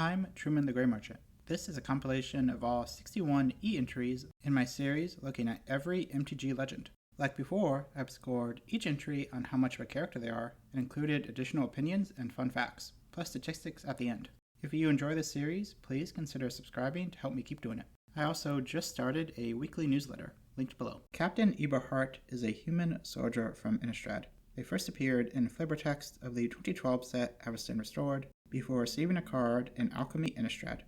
I'm Truman the Grey Merchant. This is a compilation of all 61 e-entries in my series looking at every MTG legend. Like before, I've scored each entry on how much of a character they are and included additional opinions and fun facts, plus statistics at the end. If you enjoy this series, please consider subscribing to help me keep doing it. I also just started a weekly newsletter, linked below. Captain Eberhart is a human soldier from Innistrad. They first appeared in flavor text of the 2012 set Avacyn Restored, before receiving a card in Alchemy Innistrad.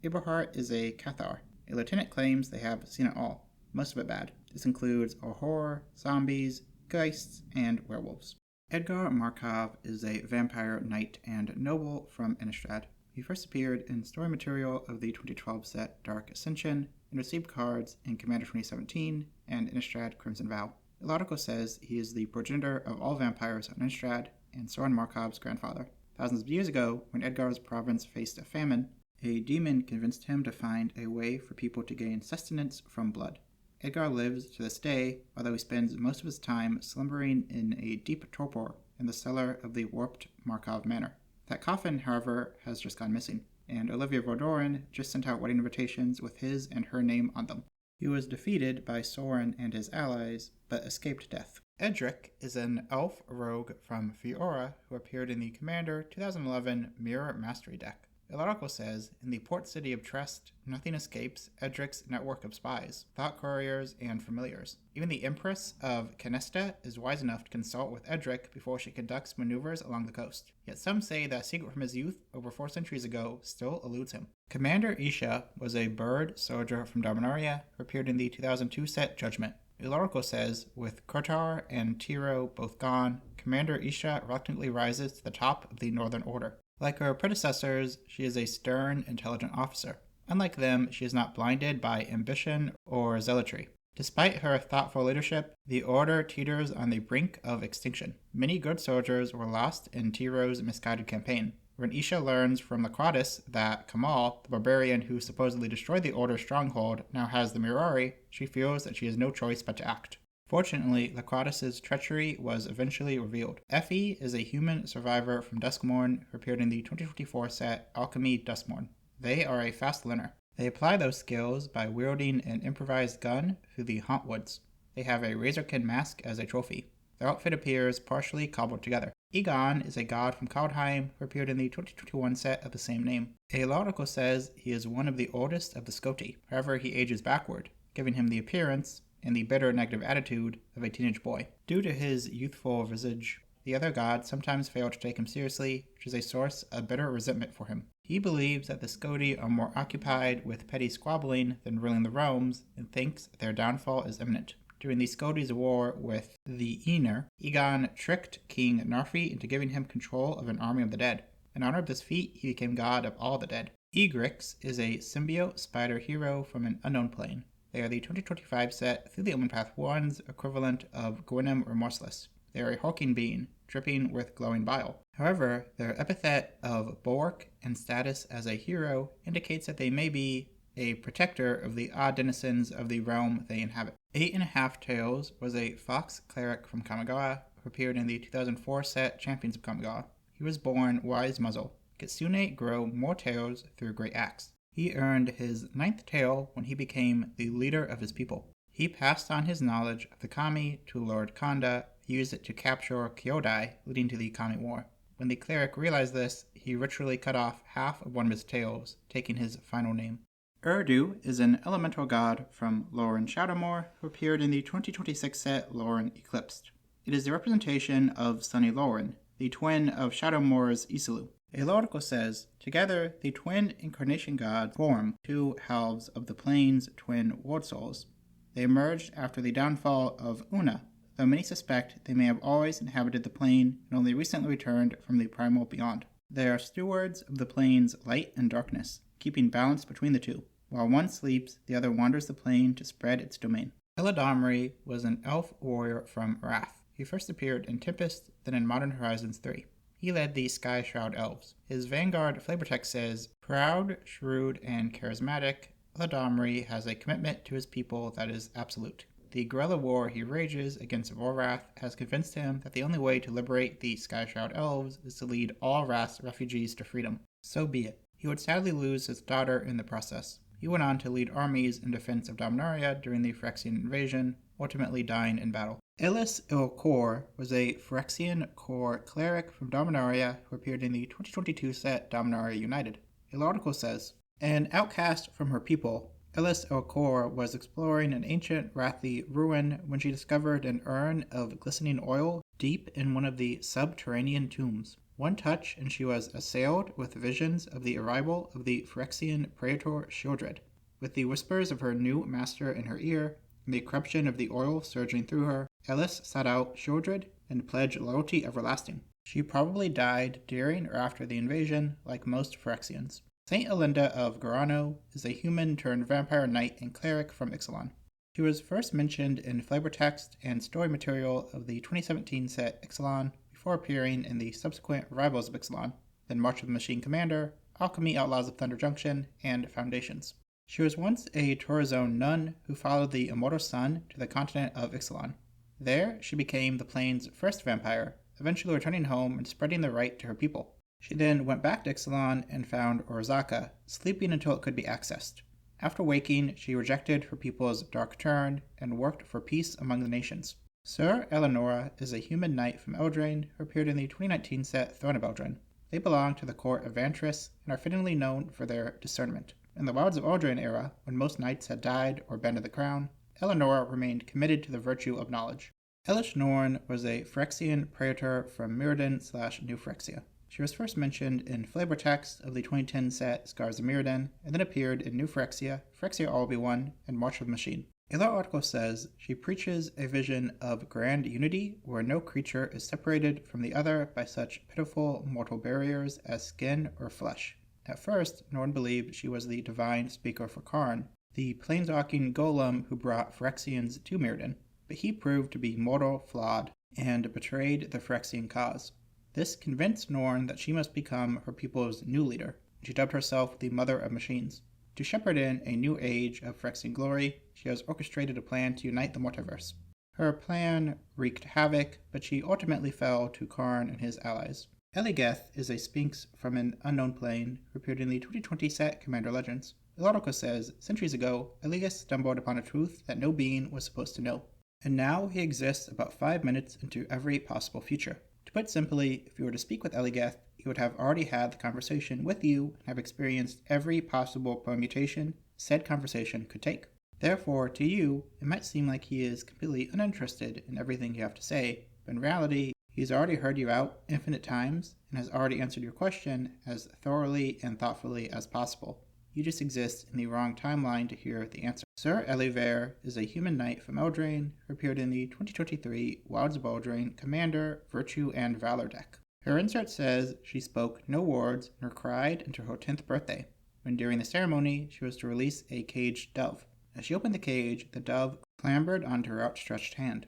Eberhart is a Cathar. A lieutenant claims they have seen it all, most of it bad. This includes a horror, zombies, geists, and werewolves. Edgar Markov is a vampire knight and noble from Innistrad. He first appeared in story material of the 2012 set Dark Ascension and received cards in Commander 2017 and Innistrad Crimson Vow. The article says he is the progenitor of all vampires on Innistrad and Soren Markov's grandfather. Thousands of years ago, when Edgar's province faced a famine, a demon convinced him to find a way for people to gain sustenance from blood. Edgar lives to this day, although he spends most of his time slumbering in a deep torpor in the cellar of the warped Markov Manor. That coffin, however, has just gone missing, and Olivia Vodoran just sent out wedding invitations with his and her name on them. He was defeated by Soren and his allies, but escaped death. Edric is an elf rogue from Fiora who appeared in the Commander 2011 Mirror Mastery deck. The article says, in the port city of Trest, nothing escapes Edric's network of spies, thought couriers, and familiars. Even the Empress of Canesta is wise enough to consult with Edric before she conducts maneuvers along the coast. Yet some say that a secret from his youth over 4 centuries ago still eludes him. Commander Isha was a bird soldier from Dominaria who appeared in the 2002 set Judgment. The article says, with Kotar and Tiro both gone, Commander Isha reluctantly rises to the top of the Northern Order. Like her predecessors, she is a stern, intelligent officer. Unlike them, she is not blinded by ambition or zealotry. Despite her thoughtful leadership, the Order teeters on the brink of extinction. Many good soldiers were lost in Tiro's misguided campaign. When Isha learns from Lacratis that Kamal, the barbarian who supposedly destroyed the Order's stronghold, now has the Mirari, she feels that she has no choice but to act. Fortunately, Lacratis' treachery was eventually revealed. Effie is a human survivor from Duskmourn who appeared in the 2024 set Alchemy Duskmourn. They are a fast learner. They apply those skills by wielding an improvised gun through the Haunt Woods. They have a Razorkin mask as a trophy. Their outfit appears partially cobbled together. Egon is a god from Kaldheim who appeared in the 2021 set of the same name. A article says he is one of the oldest of the Scoti. However, he ages backward, giving him the appearance and the bitter negative attitude of a teenage boy. Due to his youthful visage, the other gods sometimes fail to take him seriously, which is a source of bitter resentment for him. He believes that the Scoti are more occupied with petty squabbling than ruling the realms, and thinks their downfall is imminent. During the Scoti's war with the Aenir, Egon tricked King Narfi into giving him control of an army of the dead. In honor of this feat, he became god of all the dead. Egrix is a symbiote spider hero from an unknown plane. They are the 2025 set Through the Omen Path 1's equivalent of Gwynam Remorseless. They are a hulking being, dripping with glowing bile. However, their epithet of bulwark and status as a hero indicates that they may be a protector of the odd denizens of the realm they inhabit. 8.5 Tails was a fox cleric from Kamigawa who appeared in the 2004 set Champions of Kamigawa. He was born Wise Muzzle. Kitsune grow more tails through Great Axe. He earned his 9th tail when he became the leader of his people. He passed on his knowledge of the Kami to Lord Kanda, who used it to capture Kyodai, leading to the Kami War. When the cleric realized this, he ritually cut off half of one of his tails, taking his final name. Urdu is an elemental god from Lauren Shadowmoor, who appeared in the 2026 set Lauren Eclipsed. It is the representation of Sunny Lauren, the twin of Shadowmoor's Isilu. A article says, together the twin incarnation gods form 2 halves of the plane's twin world souls. They emerged after the downfall of Una, though many suspect they may have always inhabited the plane and only recently returned from the primal beyond. They are stewards of the plane's light and darkness, keeping balance between the two. While one sleeps, the other wanders the plane to spread its domain. Eladamri was an elf warrior from Wrath. He first appeared in Tempest, then in Modern Horizons 3. He led the Sky Shroud Elves. His Vanguard flavor text says, proud, shrewd, and charismatic, Eladamri has a commitment to his people that is absolute. The guerrilla war he rages against Vorrath has convinced him that the only way to liberate the Sky Shroud Elves is to lead all Wrath's refugees to freedom. So be it. He would sadly lose his daughter in the process. He went on to lead armies in defense of Dominaria during the Phyrexian invasion, ultimately dying in battle. Elis Il-Kor was a Phyrexian core cleric from Dominaria who appeared in the 2022 set Dominaria United. El article says, an outcast from her people, Elis Il-Kor was exploring an ancient Rathi ruin when she discovered an urn of glistening oil deep in one of the subterranean tombs. One touch and she was assailed with visions of the arrival of the Phyrexian praetor Shieldred. With the whispers of her new master in her ear, and the corruption of the oil surging through her, Elis sought out Shieldred and pledged loyalty everlasting. She probably died during or after the invasion, like most Phyrexians. Saint Elinda of Gorano is a human-turned-vampire knight and cleric from Ixalan. She was first mentioned in flavor text and story material of the 2017 set Ixalan, before appearing in the subsequent Rivals of Ixalan, then March of the Machine Commander, Alchemy Outlaws of Thunder Junction, and Foundations. She was once a Torazone nun who followed the immortal sun to the continent of Ixalan. There, she became the plane's first vampire, eventually returning home and spreading the right to her people. She then went back to Ixalan and found Orzaka, sleeping until it could be accessed. After waking, she rejected her people's dark turn and worked for peace among the nations. Sir Eleonora is a human knight from Eldraine who appeared in the 2019 set Throne of Eldraine. They belong to the court of Vantris and are fittingly known for their discernment. In the Wilds of Eldraine era, when most knights had died or been to the crown, Eleonora remained committed to the virtue of knowledge. Elish Norn was a Phyrexian praetor from Mirrodin/New Phyrexia. She was first mentioned in flavor text of the 2010 set Scars of Mirrodin, and then appeared in New Phyrexia, Phyrexia All-Be-One, and March of the Machine. The article says she preaches a vision of grand unity where no creature is separated from the other by such pitiful mortal barriers as skin or flesh. At first, Norn believed she was the divine speaker for Karn, the planeswalking golem who brought Phyrexians to Mirrodin, but he proved to be mortal, flawed, and betrayed the Phyrexian cause. This convinced Norn that she must become her people's new leader, and she dubbed herself the Mother of Machines. To shepherd in a new age of Phyrexian glory, she has orchestrated a plan to unite the multiverse. Her plan wreaked havoc, but she ultimately fell to Karn and his allies. Eligeth is a Sphinx from an unknown plane who appeared in the 2020 set Commander Legends. The article says, centuries ago, Eligeth stumbled upon a truth that no being was supposed to know, and now he exists about 5 minutes into every possible future. To put simply, if you were to speak with Eligeth, he would have already had the conversation with you and have experienced every possible permutation said conversation could take. Therefore, to you, it might seem like he is completely uninterested in everything you have to say, but in reality, he's already heard you out infinite times and has already answered your question as thoroughly and thoughtfully as possible. You just exist in the wrong timeline to hear the answer. Sir Eliver is a human knight from Eldraine who appeared in the 2023 Wilds of Eldraine Commander, Virtue, and Valor deck. Her insert says she spoke no words nor cried until her 10th birthday, when during the ceremony she was to release a caged dove. As she opened the cage, the dove clambered onto her outstretched hand.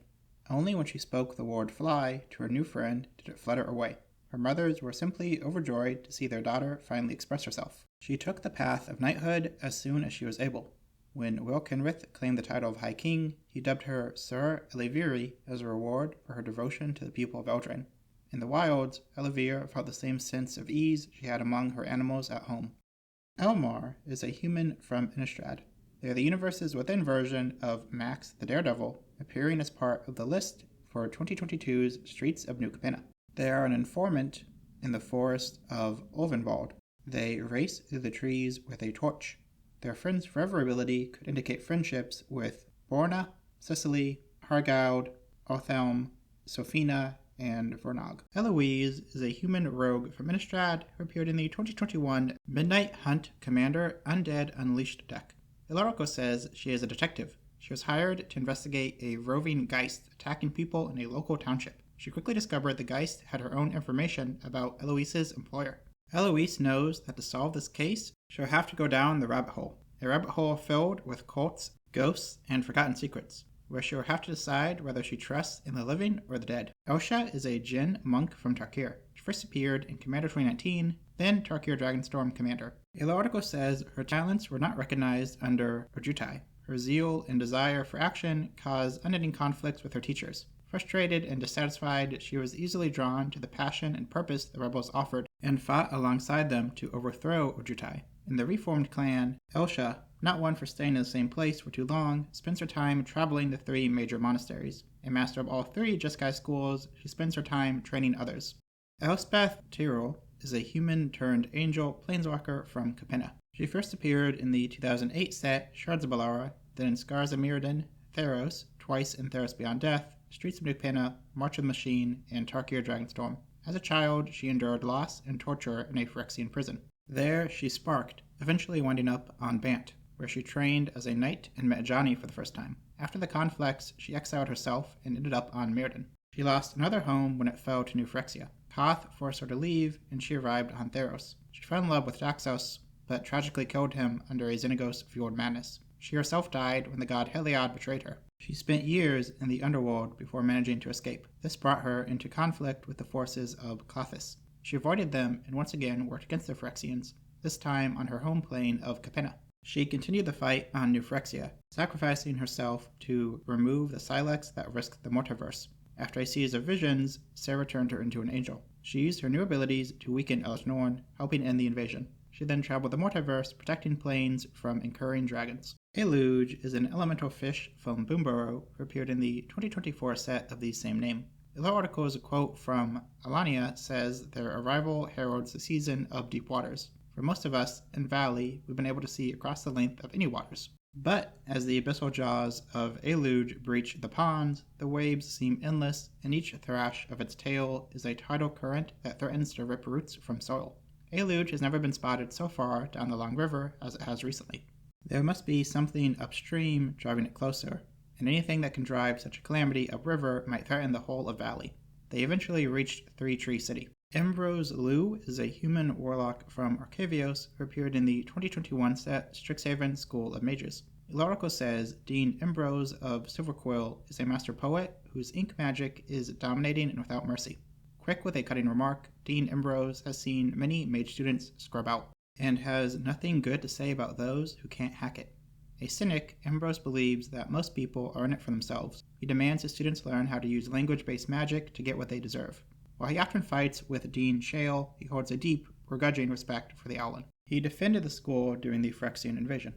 Only when she spoke the word fly to her new friend did it flutter away. Her mothers were simply overjoyed to see their daughter finally express herself. She took the path of knighthood as soon as she was able. When Will Kenrith claimed the title of High King, he dubbed her Sir Eliviri as a reward for her devotion to the people of Eldraine. In the wilds, Elivir felt the same sense of ease she had among her animals at home. Elmar is a human from Innistrad. They are the universe's within version of Max the Daredevil, appearing as part of the list for 2022's Streets of New Capenna. They are an informant in the forest of Ulvenwald. They race through the trees with a torch. Their Friends Forever ability could indicate friendships with Borna, Cicely, Hargaud, Othelm, Sophina, and Vernog. Eloise is a human rogue from Innistrad who appeared in the 2021 Midnight Hunt Commander Undead Unleashed deck. Ilarico says she is a detective. She was hired to investigate a roving Geist attacking people in a local township. She quickly discovered the Geist had her own information about Eloise's employer. Eloise knows that to solve this case, she'll have to go down the rabbit hole. A rabbit hole filled with cults, ghosts, and forgotten secrets, where she will have to decide whether she trusts in the living or the dead. Elsha is a Jinn monk from Tarkir. She first appeared in Commander 2019, then Tarkir Dragonstorm Commander. The article says her talents were not recognized under Ojutai. Her zeal and desire for action caused unending conflicts with her teachers. Frustrated and dissatisfied, she was easily drawn to the passion and purpose the rebels offered. and fought alongside them to overthrow Ojutai. In the reformed clan, Elsha, not one for staying in the same place for too long, spends her time traveling the 3 major monasteries. A master of all 3 Jeskai schools, she spends her time training others. Elspeth Tyrrell is a human-turned-angel planeswalker from Capenna. She first appeared in the 2008 set Shards of Balara, then in Scars of Mirrodin, Theros, twice in Theros Beyond Death, Streets of New Capenna, March of the Machine, and Tarkir Dragonstorm. As a child, she endured loss and torture in a Phyrexian prison. There, she sparked, eventually winding up on Bant, where she trained as a knight and met Ajani for the first time. After the conflicts, she exiled herself and ended up on Mirrodin. She lost another home when it fell to New Phyrexia. Koth forced her to leave, and she arrived on Theros. She fell in love with Daxos, but tragically killed him under a Xenagos-fueled madness. She herself died when the god Heliod betrayed her. She spent years in the underworld before managing to escape. This brought her into conflict with the forces of Klothys. She avoided them and once again worked against the Phyrexians, this time on her home plane of Capenna. She continued the fight on New Phyrexia, sacrificing herself to remove the Silex that risked the multiverse. After a series of visions, Sarah turned her into an angel. She used her new abilities to weaken Elesh Norn, helping end the invasion. She then traveled the multiverse, protecting planes from incurring dragons. Eluge is an elemental fish from Boomborough who appeared in the 2024 set of the same name. The lore article's quote from Alania says their arrival heralds the season of deep waters. For most of us, in Valley, we've been able to see across the length of any waters. But as the abyssal jaws of Eluge breach the ponds, the waves seem endless, and each thrash of its tail is a tidal current that threatens to rip roots from soil. Eluge has never been spotted so far down the long river as it has recently. There must be something upstream driving it closer, and anything that can drive such a calamity upriver might threaten the whole of Valley. They eventually reached Three Tree City. Ambrose Liu is a human warlock from Arcavios who appeared in the 2021 set Strixhaven School of Mages. The article says Dean Ambrose of Silverquill is a master poet whose ink magic is dominating and without mercy. Quick with a cutting remark, Dean Ambrose has seen many mage students scrub out, and has nothing good to say about those who can't hack it. A cynic, Ambrose believes that most people are in it for themselves. He demands his students learn how to use language-based magic to get what they deserve. While he often fights with Dean Shale, he holds a deep, begrudging respect for the Owlin. He defended the school during the Phyrexian invasion.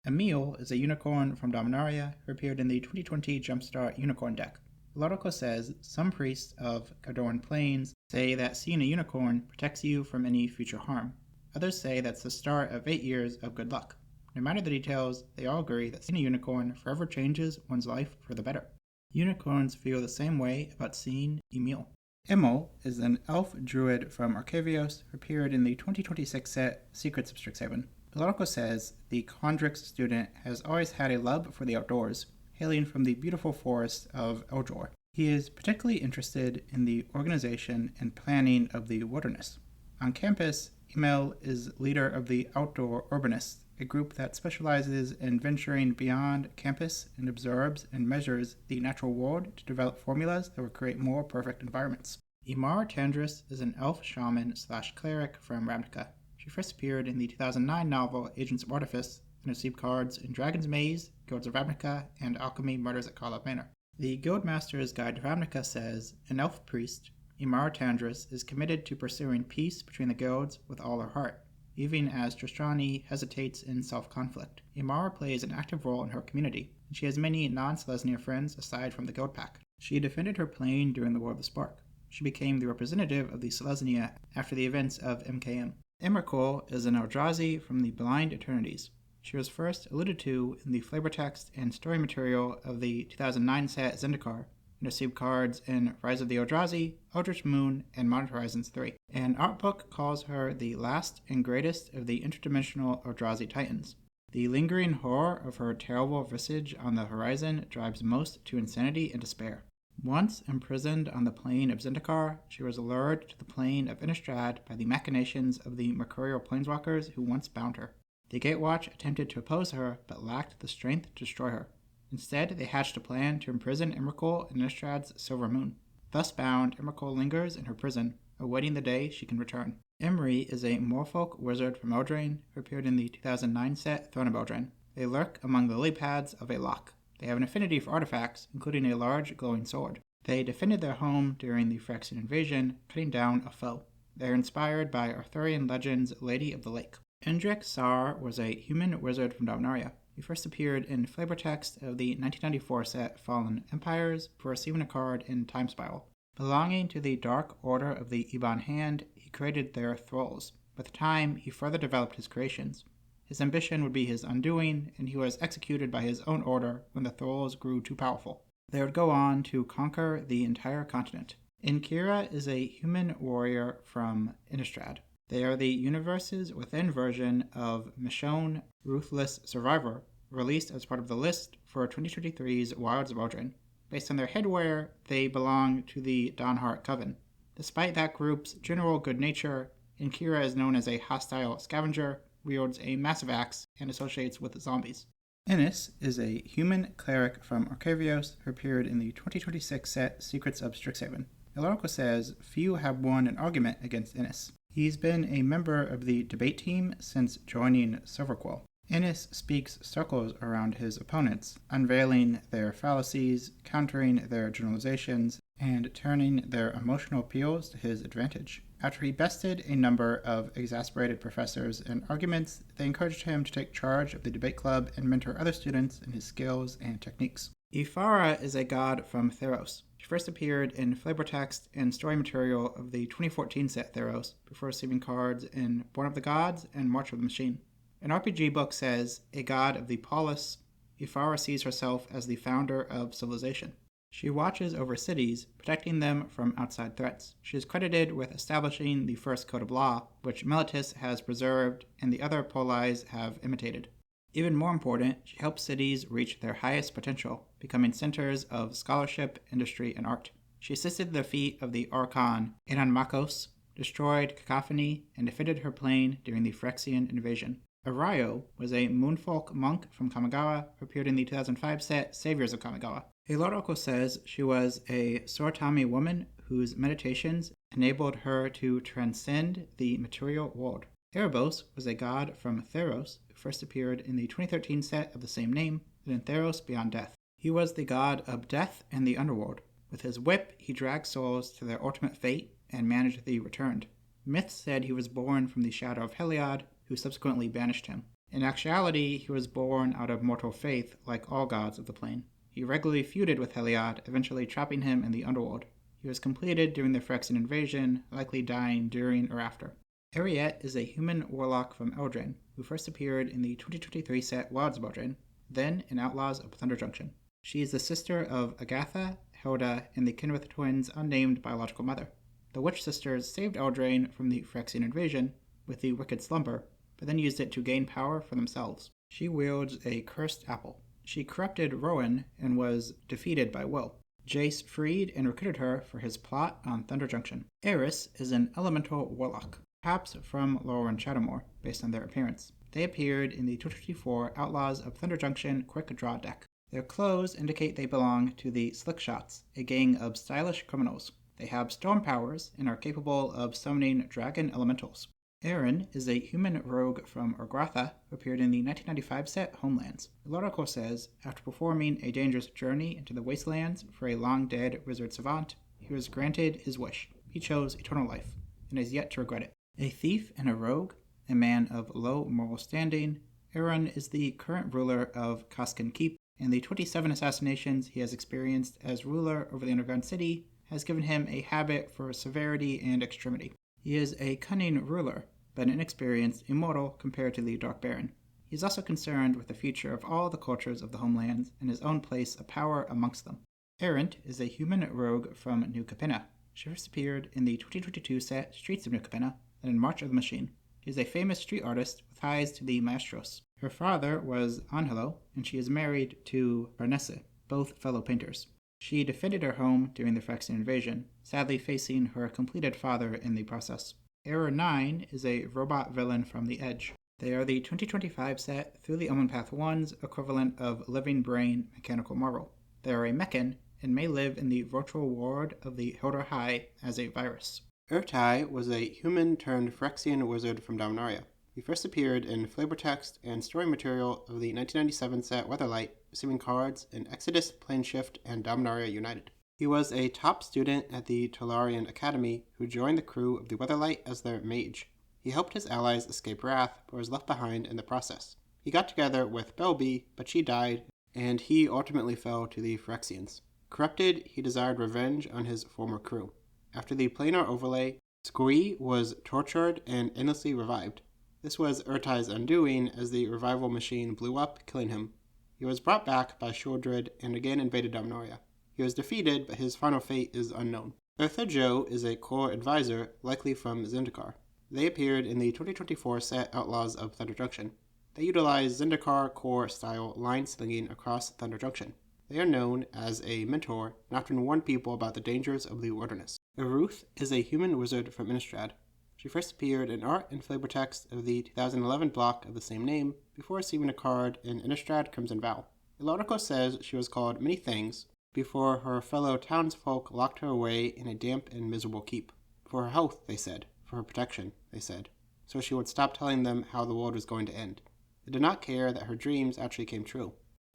Emil is a unicorn from Dominaria who appeared in the 2020 Jumpstart Unicorn deck. The article says some priests of Cardoran Plains say that seeing a unicorn protects you from any future harm. Others say that's the start of 8 years of good luck. No matter the details, they all agree that seeing a unicorn forever changes one's life for the better. Unicorns feel the same way about seeing Emil. Emil is an elf druid from Arcavios who appeared in the 2026 set Secrets of Strixhaven. The article says the Condrix student has always had a love for the outdoors, hailing from the beautiful forest of Eldor. He is particularly interested in the organization and planning of the wilderness. On campus, Emil is leader of the Outdoor Urbanists, a group that specializes in venturing beyond campus and observes and measures the natural world to develop formulas that will create more perfect environments. Imar Tandris is an elf shaman/cleric from Ravnica. She first appeared in the 2009 novel Agents of Artifice and received cards in Dragon's Maze, Guilds of Ravnica, and Alchemy Murders at Karlov Manor. The Guildmaster's Guide to Ravnica says an elf priest, Imar Tandris, is committed to pursuing peace between the guilds with all her heart, even as Tristrani hesitates in self-conflict. Imara plays an active role in her community, and she has many non-Selesnya friends aside from the guild pack. She defended her plane during the War of the Spark. She became the representative of the Selesnya after the events of MKM. Emrakul is an Eldrazi from the Blind Eternities. She was first alluded to in the flavor text and story material of the 2009 set Zendikar, and received cards in Rise of the Eldrazi, Eldritch Moon, and Modern Horizons 3. An art book calls her the last and greatest of the interdimensional Eldrazi titans. The lingering horror of her terrible visage on the horizon drives most to insanity and despair. Once imprisoned on the plane of Zendikar, she was lured to the plane of Innistrad by the machinations of the Mercurial planeswalkers who once bound her. The Gatewatch attempted to oppose her, but lacked the strength to destroy her. Instead, they hatched a plan to imprison Emrakul in Innistrad's Silver Moon. Thus bound, Emrakul lingers in her prison, awaiting the day she can return. Emry is a Morfolk wizard from Eldraine who appeared in the 2009 set Throne of Eldraine. They lurk among the lily pads of a loch. They have an affinity for artifacts, including a large glowing sword. They defended their home during the Phyrexian invasion, cutting down a foe. They are inspired by Arthurian legend's Lady of the Lake. Indrik Sar was a human wizard from Dominaria. He first appeared in flavor text of the 1994 set Fallen Empires for receiving a card in Time Spiral. Belonging to the Dark Order of the Iban Hand, he created their thralls. With time, he further developed his creations. His ambition would be his undoing, and he was executed by his own order when the thralls grew too powerful. They would go on to conquer the entire continent. Inkira is a human warrior from Innistrad. They are the universe's within version of Michonne, Ruthless Survivor, released as part of the list for 2023's Wilds of Eldraine. Based on their headwear, they belong to the Dawnheart Coven. Despite that group's general good nature, Inkira is known as a hostile scavenger, wields a massive axe, and associates with zombies. Innis is a human cleric from Arcavios who appeared in the 2026 set Secrets of Strixhaven. Ilorico says few have won an argument against Innis. He's been a member of the debate team since joining Silverquill. Innis speaks circles around his opponents, unveiling their fallacies, countering their generalizations, and turning their emotional appeals to his advantage. After he bested a number of exasperated professors in arguments, they encouraged him to take charge of the debate club and mentor other students in his skills and techniques. Ifara is a god from Theros. She first appeared in flavor text and story material of the 2014 set Theros, before receiving cards in Born of the Gods and March of the Machine. An RPG book says, a god of the polis, Ifara sees herself as the founder of civilization. She watches over cities, protecting them from outside threats. She is credited with establishing the first code of law, which Meletis has preserved and the other polis have imitated. Even more important, she helps cities reach their highest potential, becoming centers of scholarship, industry, and art. She assisted the defeat of the Archon Inanmakos, destroyed Cacophony, and defended her plane during the Phyrexian invasion. Arayo was a moonfolk monk from Kamigawa who appeared in the 2005 set Saviors of Kamigawa. Ilorico says she was a Soratami woman whose meditations enabled her to transcend the material world. Erebos was a god from Theros who first appeared in the 2013 set of the same name and in Theros Beyond Death. He was the god of death and the underworld. With his whip, he dragged souls to their ultimate fate and managed the returned. Myth said he was born from the shadow of Heliod, who subsequently banished him. In actuality, he was born out of mortal faith like all gods of the plane. He regularly feuded with Heliod, eventually trapping him in the underworld. He was completed during the Phyrexian invasion, likely dying during or after. Ariette is a human warlock from Eldraine, who first appeared in the 2023 set Wilds of Eldraine, then in Outlaws of Thunder Junction. She is the sister of Agatha, Hilda, and the Kenrith twins' unnamed biological mother. The Witch Sisters saved Eldraine from the Phyrexian invasion with the Wicked Slumber, but then used it to gain power for themselves. She wields a cursed apple. She corrupted Rowan and was defeated by Will. Jace freed and recruited her for his plot on Thunder Junction. Eris is an elemental warlock, perhaps from Lorwyn Shadowmoor, based on their appearance. They appeared in the 2024 Outlaws of Thunder Junction Quick Draw deck. Their clothes indicate they belong to the Slickshots, a gang of stylish criminals. They have storm powers and are capable of summoning dragon elementals. Aaron is a human rogue from Orgratha who appeared in the 1995 set Homelands. Ilorico says, after performing a dangerous journey into the wastelands for a long-dead wizard savant, he was granted his wish. He chose eternal life, and is yet to regret it. A thief and a rogue, a man of low moral standing, Aaron is the current ruler of Kaskan Keep, and the 27 assassinations he has experienced as ruler over the underground city has given him a habit for severity and extremity. He is a cunning ruler, but inexperienced immortal compared to the Dark Baron. He is also concerned with the future of all the cultures of the homelands and his own place of power amongst them. Errant is a human rogue from New Capenna. She first appeared in the 2022 set Streets of New Capenna and in March of the Machine. She is a famous street artist with ties to the Maestros. Her father was Angelo, and she is married to Farnese, both fellow painters. She defended her home during the Phyrexian invasion, sadly facing her completed father in the process. Error 9 is a robot villain from The Edge. They are the 2025 set Through the Omen Path 1's equivalent of Living Brain Mechanical Marvel. They are a mechan and may live in the virtual ward of the Hilder High as a virus. Urtai was a human-turned-Phyrexian wizard from Dominaria. He first appeared in flavor text and story material of the 1997 set Weatherlight, receiving cards in Exodus, Planeshift, and Dominaria United. He was a top student at the Tolarian Academy who joined the crew of the Weatherlight as their mage. He helped his allies escape wrath, but was left behind in the process. He got together with Belby, but she died, and he ultimately fell to the Phyrexians. Corrupted, he desired revenge on his former crew. After the planar overlay, Skori was tortured and endlessly revived. This was Urtai's undoing as the revival machine blew up, killing him. He was brought back by Sheoldred and again invaded Dominaria. He was defeated, but his final fate is unknown. Eartha Jo is a core advisor, likely from Zendikar. They appeared in the 2024 set Outlaws of Thunder Junction. They utilize Zendikar core-style line-slinging across Thunder Junction. They are known as a mentor and often warn people about the dangers of the wilderness. Eruth is a human wizard from Innistrad. She first appeared in art and flavor text of the 2011 block of the same name, before receiving a card in Innistrad Crimson Vow. The article says she was called many things before her fellow townsfolk locked her away in a damp and miserable keep. For her health, they said. For her protection, they said. So she would stop telling them how the world was going to end. They did not care that her dreams actually came true.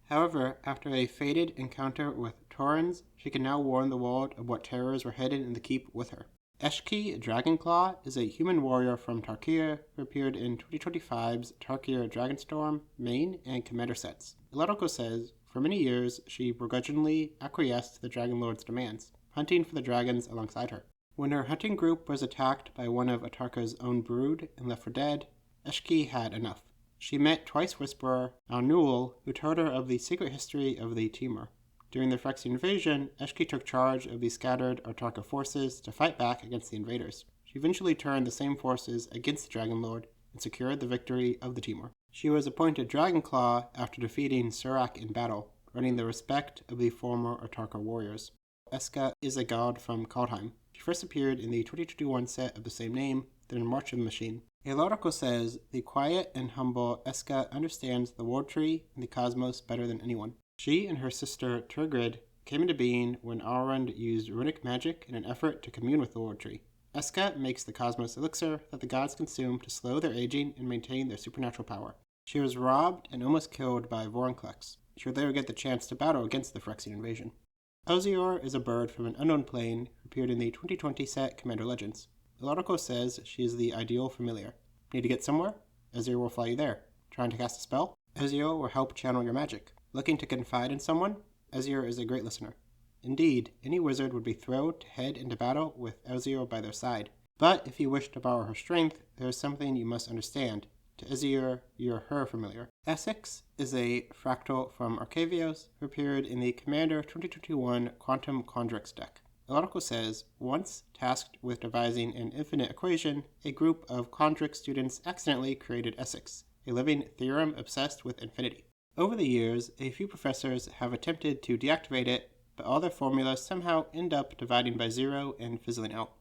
However, after a fated encounter with Taurens, she can now warn the world of what terrors were hidden in the keep with her. Eshki Dragonclaw is a human warrior from Tarkir who appeared in 2025's Tarkir Dragonstorm main and commander sets. The article says, for many years, she begrudgingly acquiesced to the Dragon Lord's demands, hunting for the dragons alongside her. When her hunting group was attacked by one of Atarka's own brood and left for dead, Eshki had enough. She met Twice Whisperer Al-Nul, who told her of the secret history of the Temur. During the Phyrexian invasion, Eshki took charge of the scattered Atarka forces to fight back against the invaders. She eventually turned the same forces against the Dragon Lord and secured the victory of the Temur. She was appointed Dragonclaw after defeating Surak in battle, earning the respect of the former Atarka warriors. Eska is a god from Kaldheim. She first appeared in the 2021 set of the same name, then in March of the Machine. A article says, the quiet and humble Eska understands the world tree and the cosmos better than anyone. She and her sister Turgrid came into being when Elrond used runic magic in an effort to commune with the world tree. Eska makes the cosmos elixir that the gods consume to slow their aging and maintain their supernatural power. She was robbed and almost killed by Vorinclex. She would later get the chance to battle against the Phyrexian invasion. Elzior is a bird from an unknown plane who appeared in the 2020 set Commander Legends. The article says she is the ideal familiar. Need to get somewhere? Elzior will fly you there. Trying to cast a spell? Elzior will help channel your magic. Looking to confide in someone? Elzior is a great listener. Indeed, any wizard would be thrilled to head into battle with Elzior by their side. But if you wish to borrow her strength, there is something you must understand. To Elzior, you're her familiar. Essex is a fractal from Arcavios who appeared in the Commander 2021 Quantum Condrix deck. The article says, once tasked with devising an infinite equation, a group of Condrix students accidentally created Essex, a living theorem obsessed with infinity. Over the years, a few professors have attempted to deactivate it, but all their formulas somehow end up dividing by zero and fizzling out.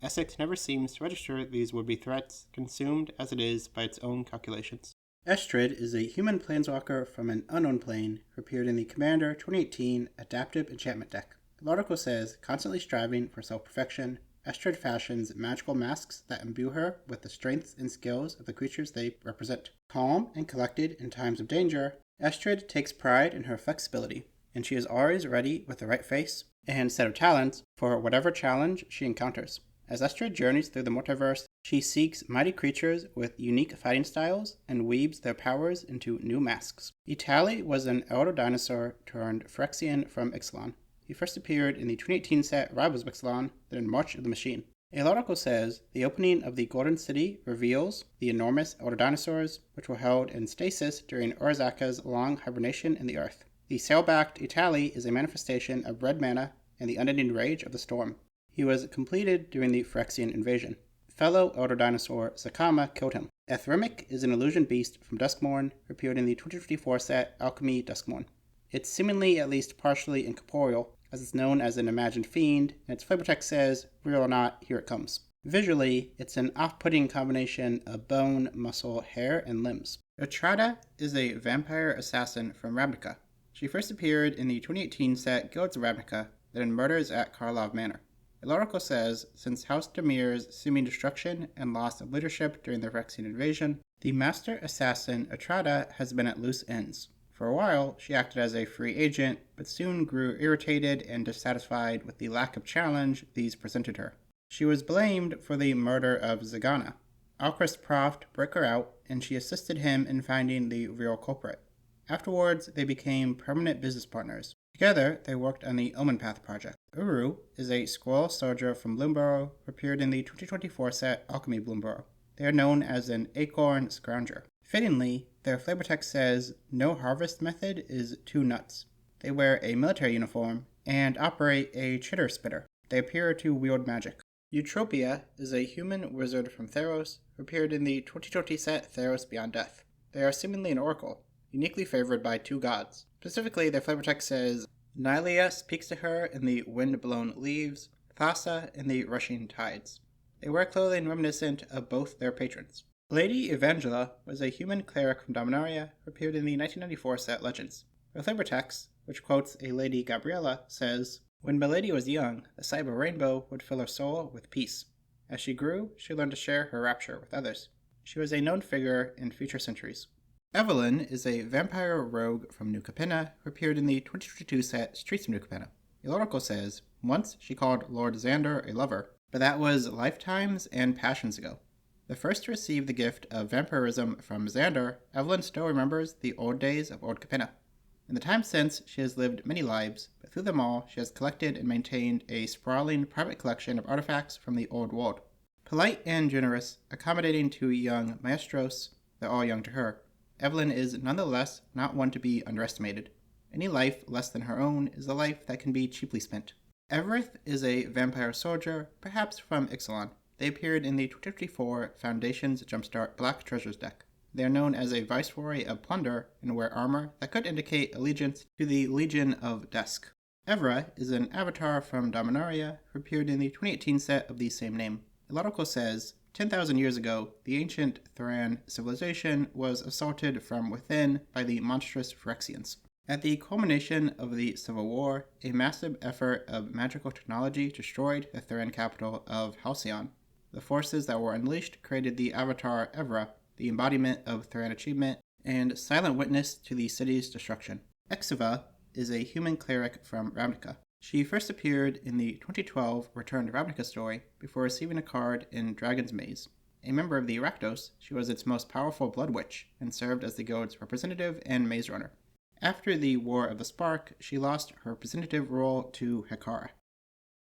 Essex never seems to register these would-be threats, consumed as it is by its own calculations. Estrid is a human planeswalker from an unknown plane who appeared in the Commander 2018 Adaptive Enchantment deck. The article says, constantly striving for self-perfection, Estrid fashions magical masks that imbue her with the strengths and skills of the creatures they represent. Calm and collected in times of danger, Estrid takes pride in her flexibility, and she is always ready with the right face and set of talents for whatever challenge she encounters. As Estrid journeys through the multiverse, she seeks mighty creatures with unique fighting styles and weaves their powers into new masks. Italy was an elder dinosaur turned Phyrexian from Ixalan. He first appeared in the 2018 set Rivals of Ixalan, then in March of the Machine. A article says, the opening of the Golden City reveals the enormous elder dinosaurs, which were held in stasis during Urzaka's long hibernation in the Earth. The sail-backed Italy is a manifestation of red mana and the unending rage of the storm. He was completed during the Phyrexian invasion. Fellow elder dinosaur Sakama killed him. Ethrimic is an illusion beast from Duskmourn, who appeared in the 2054 set Alchemy Duskmourn. It's seemingly at least partially incorporeal, as it's known as an imagined fiend, and its flavor text says, real or not, here it comes. Visually, it's an off-putting combination of bone, muscle, hair, and limbs. Utrata is a vampire assassin from Ravnica. She first appeared in the 2018 set Guilds of Ravnica, then in Murders at Karlov Manor. The article says, since House Demir's seeming destruction and loss of leadership during the Phyrexian invasion, the master assassin Utrata has been at loose ends. For a while, she acted as a free agent, but soon grew irritated and dissatisfied with the lack of challenge these presented her. She was blamed for the murder of Zagana. Alchrist Proft broke her out, and she assisted him in finding the real culprit. Afterwards, they became permanent business partners. Together, they worked on the Omen Path project. Uru is a squirrel soldier from Bloomborough, who appeared in the 2024 set Alchemy Bloomborough. They are known as an acorn scrounger. Fittingly, their flavor text says, "No harvest method is too nuts." They wear a military uniform and operate a chitter spitter. They appear to wield magic. Eutropia is a human wizard from Theros, who appeared in the 2020 set Theros Beyond Death. They are seemingly an oracle, uniquely favored by two gods. Specifically, their flavor text says, "Nylea speaks to her in the wind-blown leaves, Thassa in the rushing tides." They wear clothing reminiscent of both their patrons. Lady Evangela was a human cleric from Dominaria who appeared in the 1994 set Legends. Her flavor text, which quotes a Lady Gabriella, says, "When Milady was young, the sight of a rainbow would fill her soul with peace. As she grew, she learned to share her rapture with others. She was a known figure in future centuries." Evelyn is a vampire rogue from New Capenna who appeared in the 2022 set Streets of New Capenna. The oracle says, "Once she called Lord Xander a lover, but that was lifetimes and passions ago." The first to receive the gift of vampirism from Xander, Evelyn still remembers the old days of Old Capenna. In the time since, she has lived many lives, but through them all, she has collected and maintained a sprawling private collection of artifacts from the old world. Polite and generous, accommodating to young maestros, they're all young to her, Evelyn is nonetheless not one to be underestimated. Any life less than her own is a life that can be cheaply spent. Evereth is a vampire soldier, perhaps from Ixalan. They appeared in the 2024 Foundation's Jumpstart Black Treasures deck. They are known as a Viceroy of Plunder and wear armor that could indicate allegiance to the Legion of Desk. Evra is an avatar from Dominaria who appeared in the 2018 set of the same name. The article says, 10,000 years ago, the ancient Thran civilization was assaulted from within by the monstrous Phyrexians. At the culmination of the Civil War, a massive effort of magical technology destroyed the Thran capital of Halcyon. The forces that were unleashed created the avatar Evra, the embodiment of Thran achievement, and silent witness to the city's destruction. Exiva is a human cleric from Ravnica. She first appeared in the 2012 Return to Ravnica story before receiving a card in Dragon's Maze. A member of the Rakdos, she was its most powerful blood witch and served as the guild's representative and maze runner. After the War of the Spark, she lost her representative role to Hekara.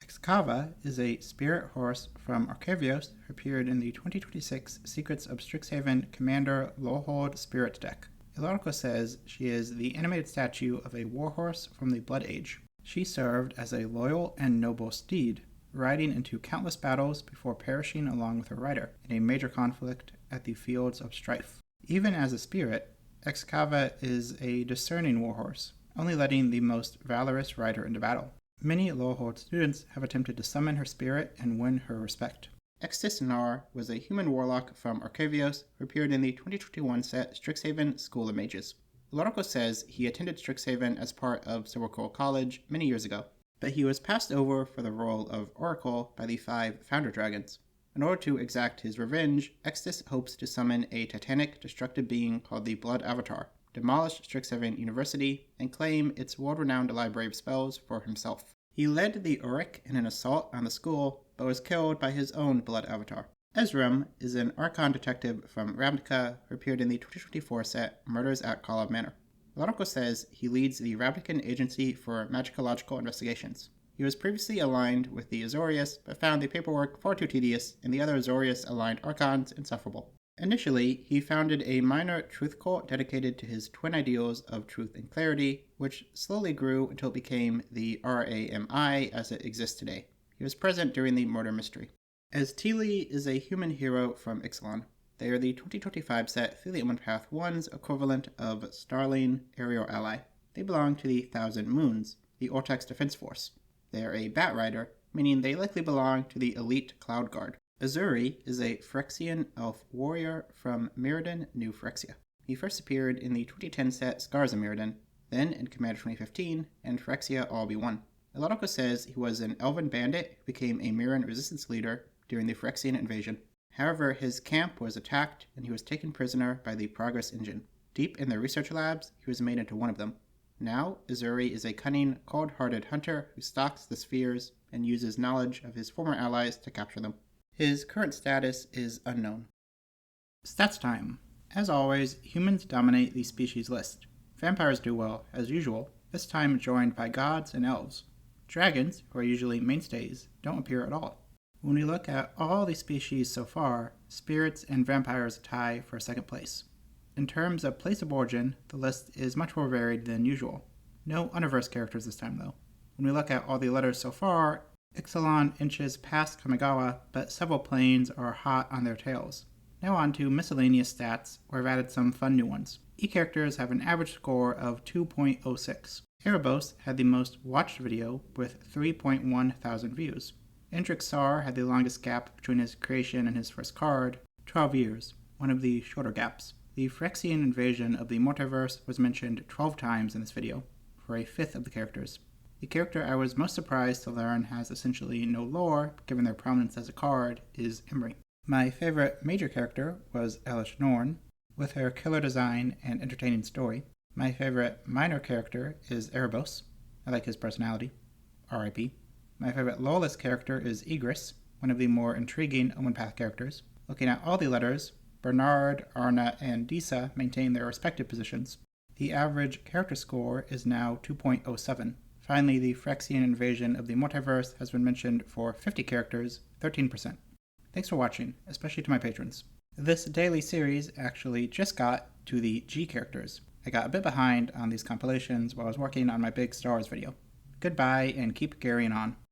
Excava is a spirit horse from Arcavios who appeared in the 2026 Secrets of Strixhaven Commander Lohold Spirit deck. Ilarico says she is the animated statue of a warhorse from the Blood Age. She served as a loyal and noble steed, riding into countless battles before perishing along with her rider in a major conflict at the Fields of Strife. Even as a spirit, Excava is a discerning warhorse, only letting the most valorous rider into battle. Many Lohold students have attempted to summon her spirit and win her respect. Extis Nar was a human warlock from Arcavios who appeared in the 2021 set Strixhaven School of Mages. Ilarico says he attended Strixhaven as part of Silvercoal College many years ago, but he was passed over for the role of Oracle by the 5 Founder Dragons. In order to exact his revenge, Extis hopes to summon a titanic, destructive being called the Blood Avatar, demolish Strixhaven University, and claim its world-renowned library of spells for himself. He led the Auric in an assault on the school, but was killed by his own Blood Avatar. Ezram is an Archon detective from Ravnica who appeared in the 2024 set Murders at Kalav Manor. Ilarico says he leads the Ravnican Agency for Magicological Investigations. He was previously aligned with the Azorius, but found the paperwork far too tedious and the other Azorius-aligned Archons insufferable. Initially, he founded a minor truth cult dedicated to his twin ideals of truth and clarity, which slowly grew until it became the RAMI as it exists today. He was present during the murder mystery. Aztili is a human hero from Ixalan. They are the 2025 set Through the Omen Path 1's equivalent of Starling Aerial Ally. They belong to the Thousand Moons, the Ortex Defense Force. They are a Bat Rider, meaning they likely belong to the elite Cloud Guard. Azuri is a Phyrexian elf warrior from Mirrodin, New Phyrexia. He first appeared in the 2010 set Scars of Mirrodin, then in Commander 2015 and Phyrexia All Be One. Ilarico says he was an elven bandit who became a Mirran resistance leader during the Phyrexian invasion. However, his camp was attacked and he was taken prisoner by the Progress Engine. Deep in their research labs, he was made into one of them. Now, Izuri is a cunning, cold-hearted hunter who stalks the spheres and uses knowledge of his former allies to capture them. His current status is unknown. Stats time. As always, humans dominate the species list. Vampires do well, as usual, this time joined by gods and elves. Dragons, who are usually mainstays, don't appear at all. When we look at all the species so far, spirits and vampires tie for second place. In terms of place of origin, the list is much more varied than usual. No Universe characters this time, though. When we look at all the letters so far, Ixalan inches past Kamigawa, but several planes are hot on their tails. Now on to miscellaneous stats, where I've added some fun new ones. E-characters have an average score of 2.06. Erebos had the most watched video with 3.1 thousand views. Indrixar had the longest gap between his creation and his first card, 12 years, one of the shorter gaps. The Phyrexian invasion of the multiverse was mentioned 12 times in this video, for a fifth of the characters. The character I was most surprised to learn has essentially no lore, given their prominence as a card, is Emery. My favorite major character was Elish Norn, with her killer design and entertaining story. My favorite minor character is Erebos. I like his personality. R.I.P. My favorite lawless character is Igris, one of the more intriguing Omen Path characters. Looking at all the letters, Bernard, Arna, and Disa maintain their respective positions. The average character score is now 2.07. Finally, the Phyrexian invasion of the multiverse has been mentioned for 50 characters, 13%. Thanks for watching, especially to my patrons. This daily series actually just got to the G characters. I got a bit behind on these compilations while I was working on my Big Stars video. Goodbye and keep carrying on.